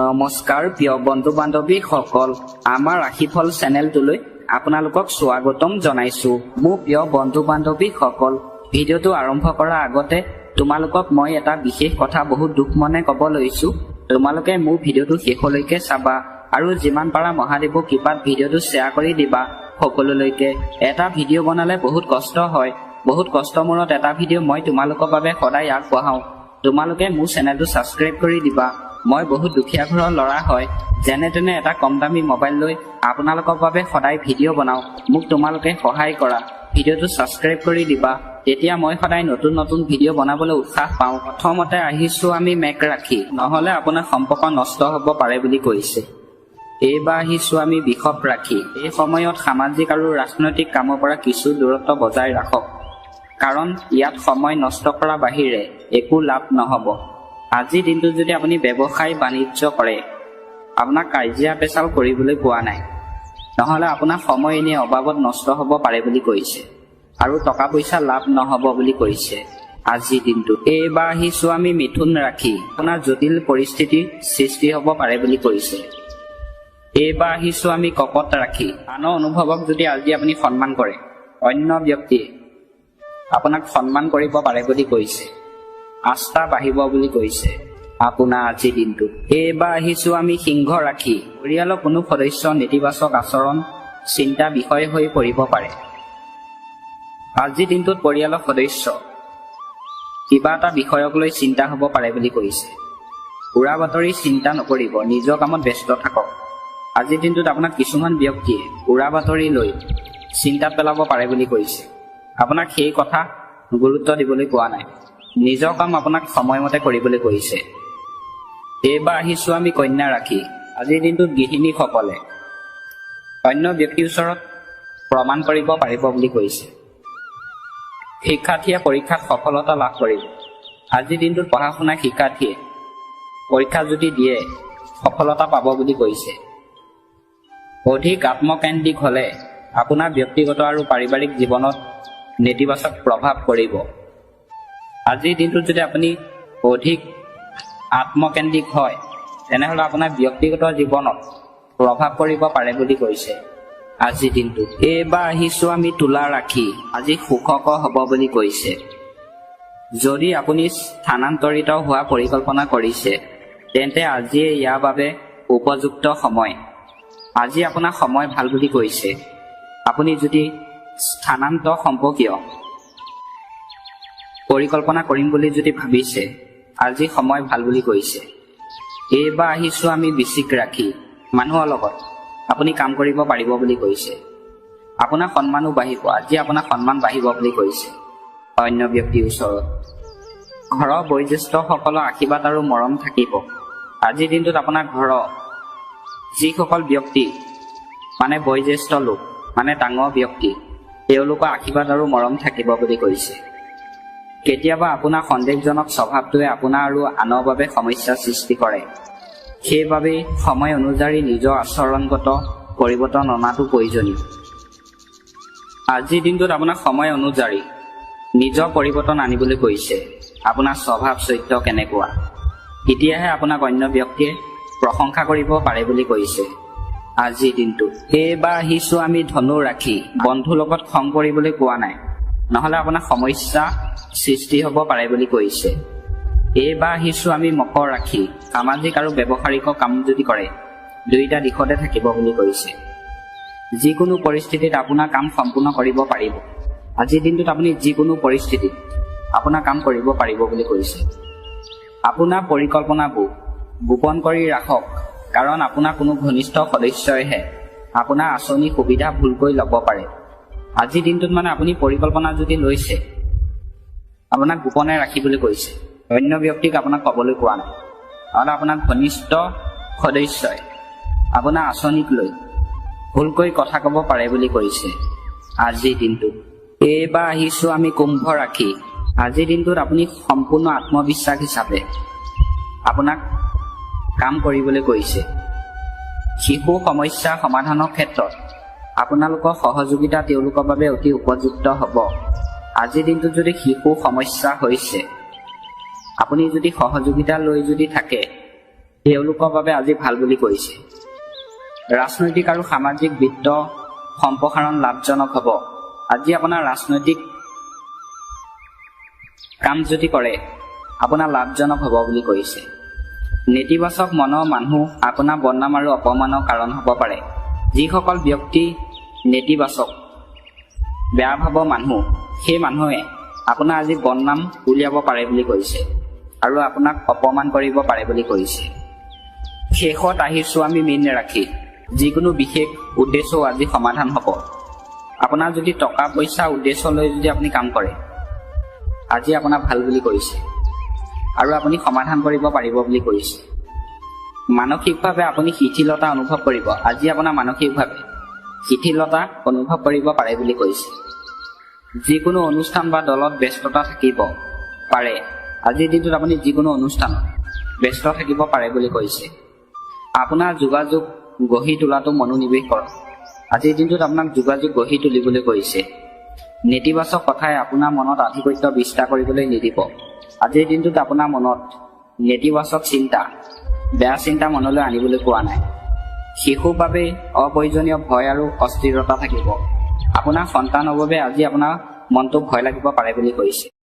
নমস্কাৰ প্ৰিয় বন্ধু বান্ধৱী সকল আমাৰ ৰাশিফল চেনেলটোলৈ আপোনালোকক স্বাগতম জনাইছো মোৰ প্ৰিয় বন্ধু বান্ধৱী সকল ভিডিঅ'টো আৰম্ভ কৰাৰ আগতে তোমালোকক মই এটা বিশেষ কথা বহুত দুখ মনে ক'ব লৈছো তোমালোকে মোৰ ভিডিঅ'টো শেষলৈকে চাবা আৰু যিমান পাৰা মহাদেৱৰ কৃপাত ভিডিঅ'টো শ্বেয়াৰ কৰি দিবা সকলোলৈকে এটা ভিডিঅ' বনালে বহুত কষ্ট হয় বহুত কষ্টৰ মূৰত এটা ভিডিঅ' মই তোমালোকৰ বাবে সদায় আগবঢ়াওঁ তোমালোকে মোৰ চেনেলটো ছাবস্ক্ৰাইব কৰি দিবা মই বহুত দুখীয়া ঘৰৰ ল'ৰা হয় যেনে তেনে এটা কম দামী মোবাইল লৈ আপোনালোকৰ বাবে সদায় ভিডিঅ' বনাওঁ মোক তোমালোকে সহায় কৰা ভিডিঅ'টো ছাবস্ক্ৰাইব কৰি দিবা তেতিয়া মই সদায় নতুন নতুন ভিডিঅ' বনাবলৈ উৎসাহ পাওঁ প্ৰথমতে আহিছোঁ আমি মেঘ ৰাশি নহ'লে আপোনাৰ সম্পৰ্ক নষ্ট হ'ব পাৰে বুলি কৈছে এইবাৰ আহিছোঁ আমি বৃষভ ৰাশি এই সময়ত সামাজিক আৰু ৰাজনৈতিক কামৰ পৰা কিছু দূৰত্ব বজাই ৰাখক কাৰণ ইয়াত সময় নষ্ট কৰাৰ বাহিৰে একো লাভ নহ'ব আজি দিনটো যদি আপুনি ব্যৱসায় বাণিজ্য কৰে আপোনাক কাজিয়া পেচাল কৰিবলৈ পোৱা নাই নহ'লে আপোনাৰ সময় এনেই অবাবত নষ্ট হ'ব পাৰে বুলি কৈছে আৰু টকা পইচা লাভ নহ'ব বুলি কৈছে আজি দিনটো এইবাৰ আহিছোঁ আমি মিথুন ৰাশি আপোনাৰ জটিল পৰিস্থিতিৰ সৃষ্টি হ'ব পাৰে বুলি কৈছে এইবাৰ আহিছোঁ আমি কৰ্কট ৰাশি আনৰ অনুভৱক যদি আজি আপুনি সন্মান কৰে অন্য ব্যক্তিয়ে আপোনাক সন্মান কৰিব পাৰে বুলি কৈছে আস্থা বাঢ়িব বুলি কৈছে আপোনাৰ আজি দিনটো এইবাৰ আহিছোঁ আমি সিংহ ৰাশি পৰিয়ালৰ কোনো সদস্য নেতিবাচক আচৰণ চিন্তা বিষয় হৈ পৰিব পাৰে আজি দিনটোত পৰিয়ালৰ সদস্য কিবা এটা বিষয়ক লৈ চিন্তা হ'ব পাৰে বুলি কৈছে উৰা বাতৰি চিন্তা নকৰিব নিজৰ কামত ব্যস্ত থাকক আজিৰ দিনটোত আপোনাক কিছুমান ব্যক্তিয়ে উৰা বাতৰি লৈ চিন্তাত পেলাব পাৰে বুলি কৈছে আপোনাক সেই কথা গুৰুত্ব দিবলৈ কোৱা নাই নিজৰ কাম আপোনাক সময়মতে কৰিবলৈ কৈছে এইবাৰ আহিছোঁ আমি কন্যা ৰাশি আজিৰ দিনটোত গৃহিণীসকলে অন্য ব্যক্তিৰ ওচৰত প্ৰমাণ কৰিব পাৰিব বুলি কৈছে শিক্ষাৰ্থীয়ে পৰীক্ষাত সফলতা লাভ কৰিব আজিৰ দিনটোত পঢ়া শুনা শিক্ষাৰ্থীয়ে পৰীক্ষা যদি দিয়ে সফলতা পাব বুলি কৈছে অধিক আত্মকেন্দ্ৰিক হ'লে আপোনাৰ ব্যক্তিগত আৰু পাৰিবাৰিক জীৱনত নেতিবাচক প্ৰভাৱ পৰিব আজিৰ দিনটোত যদি আপুনি অধিক আত্মকেন্দ্ৰিক হয় তেনেহ'লে আপোনাৰ ব্যক্তিগত জীৱনত প্ৰভাৱ পৰিব পাৰে বুলি কৈছে আজিৰ দিনটোত এইবাৰ আহিছোঁ আমি তুলা ৰাশি আজি সুখকৰ হ'ব বুলি কৈছে যদি আপুনি স্থানান্তৰিত হোৱা পৰিকল্পনা কৰিছে তেন্তে আজিয়ে ইয়াৰ বাবে উপযুক্ত সময় আজি আপোনাৰ সময় ভাল বুলি কৈছে আপুনি যদি স্থানান্তৰ সম্পৰ্কীয় পৰিকল্পনা কৰিম বুলি যদি ভাবিছে আজি সময় ভাল বুলি কৈছে এইবাৰ আহিছোঁ আমি বৃশ্চিক ৰাশি মানুহৰ লগত আপুনি কাম কৰিব পাৰিব বুলি কৈছে আপোনাৰ সন্মানো বাঢ়িব আজি আপোনাৰ সন্মান বাঢ়িব বুলি কৈছে অন্য ব্যক্তিৰ ওচৰত ঘৰৰ বয়োজ্যেষ্ঠসকলৰ আশীৰ্বাদ আৰু মৰম থাকিব আজিৰ দিনটোত আপোনাৰ ঘৰৰ যিসকল ব্যক্তি মানে বয়োজ্যেষ্ঠ লোক মানে ডাঙৰ ব্যক্তি তেওঁলোকৰ আশীৰ্বাদ আৰু মৰম থাকিব বুলি কৈছে কেতিয়াবা আপোনাৰ সন্দেহজনক স্বভাৱটোৱে আপোনাৰ আৰু আনৰ বাবে সমস্যাৰ সৃষ্টি কৰে সেইবাবে সময় অনুযায়ী নিজৰ আচৰণগত পৰিৱৰ্তন অনাটো প্ৰয়োজনীয় আজিৰ দিনটোত আপোনাৰ সময় অনুযায়ী নিজৰ পৰিৱৰ্তন আনিবলৈ কৈছে আপোনাৰ স্বভাৱ চৰিত্ৰ কেনেকুৱা তেতিয়াহে আপোনাক অন্য ব্যক্তিয়ে প্ৰশংসা কৰিব পাৰে বুলি কৈছে আজিৰ দিনটো এইবাৰ আহিছোঁ আমি ধনু ৰাশি বন্ধুৰ লগত খং কৰিবলৈ কোৱা নাই নহ'লে আপোনাৰ সমস্যা সৃষ্টি হ'ব পাৰে বুলি কৈছে এইবাৰ আহিছোঁ আমি মকৰ ৰাশি সামাজিক আৰু ব্যৱহাৰিক কাম যদি কৰে দুয়োটা দিশতে থাকিব বুলি কৈছে যিকোনো পৰিস্থিতিত আপোনাৰ কাম সম্পূৰ্ণ কৰিব পাৰিব আজিৰ দিনটোত আপুনি যিকোনো পৰিস্থিতিত আপোনাৰ কাম কৰিব পাৰিব বুলি কৈছে আপোনাৰ পৰিকল্পনাবোৰ গোপন কৰি ৰাখক কাৰণ আপোনাৰ কোনো ঘনিষ্ঠ সদস্যইহে আপোনাৰ আঁচনি সুবিধা ভুলকৈ ল'ব পাৰে আজিৰ দিনটোত মানে আপুনি পৰিকল্পনা যদি লৈছে আপোনাক গোপনে ৰাখিবলৈ কৈছে অন্য ব্যক্তিক আপোনাক ক'বলৈ কোৱা নাই আৰু আপোনাৰ ঘনিষ্ঠ সদস্যই আপোনাৰ আঁচনিক লৈ ভুলকৈ কথা ক'ব পাৰে বুলি কৈছে আজিৰ দিনটোত এইবাৰ আহিছোঁ আমি কুম্ভ ৰাশি আজিৰ দিনটোত আপুনি সম্পূৰ্ণ আত্মবিশ্বাস হিচাপে আপোনাক কাম কৰিবলৈ কৈছে শিশু সমস্যা সমাধানৰ ক্ষেত্ৰত আপোনালোকৰ সহযোগিতা তেওঁলোকৰ বাবে অতি উপযুক্ত হ'ব আজিৰ দিনটোত যদি শিশু সমস্যা হৈছে আপুনি যদি সহযোগিতা লৈ যদি থাকে তেওঁলোকৰ বাবে আজি ভাল বুলি কৈছে। ৰাজনৈতিক আৰু সামাজিক বিত্ত সম্প্ৰসাৰণ লাভজনক হ'ব। আজি আপোনাৰ ৰাজনৈতিক কাম যদি কৰে আপোনাৰ লাভজনক হ'ব বুলি কৈছে। নেতিবাচক মনৰ মানুহ আপোনাৰ বদনাম আৰু অপমানৰ কাৰণ হ'ব পাৰে। যিসকল ব্যক্তি নেতিবাচক বেয়া ভাৱৰ মানুহ, সেই মানুহে আপোনাৰ আজি বদনাম উলিয়াব পাৰে বুলি কৈছে আৰু আপোনাক অপমান কৰিব পাৰে বুলি কৈছে। শেষত আহিছোঁ আমি মীন ৰাশি। যিকোনো বিশেষ উদ্দেশ্যও আজি সমাধান হ'ব। আপোনাৰ যদি টকা পইচা উদ্দেশ্য লৈ যদি আপুনি কাম কৰে আজি আপোনাক ভাল বুলি কৈছে আৰু আপুনি সমাধান কৰিব পাৰিব বুলি কৈছে। মানসিকভাৱে আপুনি শিথিলতা অনুভৱ কৰিব। আজি আপোনাৰ মানসিকভাৱে শিথিলতা অনুভৱ কৰিব পাৰে বুলি কৈছে। যিকোনো অনুষ্ঠান বা দলত ব্যস্ততা থাকিব পাৰে। আজিৰ দিনটোত আপুনি যিকোনো অনুষ্ঠানত ব্যস্ত থাকিব পাৰে বুলি কৈছে। আপোনাৰ যোগাযোগ গঢ়ি তোলাটো মনোনিৱেশ কৰক। আজিৰ দিনটোত আপোনাক যোগাযোগ গঢ়ি তুলিবলৈ কৈছে। নেতিবাচক কথাই আপোনাৰ মনত আধিপত্য বিস্তাৰ কৰিবলৈ নিদিব। আজিৰ দিনটোত আপোনাৰ মনত নেতিবাচক চিন্তা, বেয়া চিন্তা মনলৈ আনিবলৈ কোৱা নাই। শিশুৰ বাবে অপ্ৰয়োজনীয় ভয় আৰু অস্থিৰতা থাকিব। আপোনাৰ সন্তানৰ বাবে আজি আপোনাৰ মনটো ভয় লাগিব পাৰে বুলি কৈছে।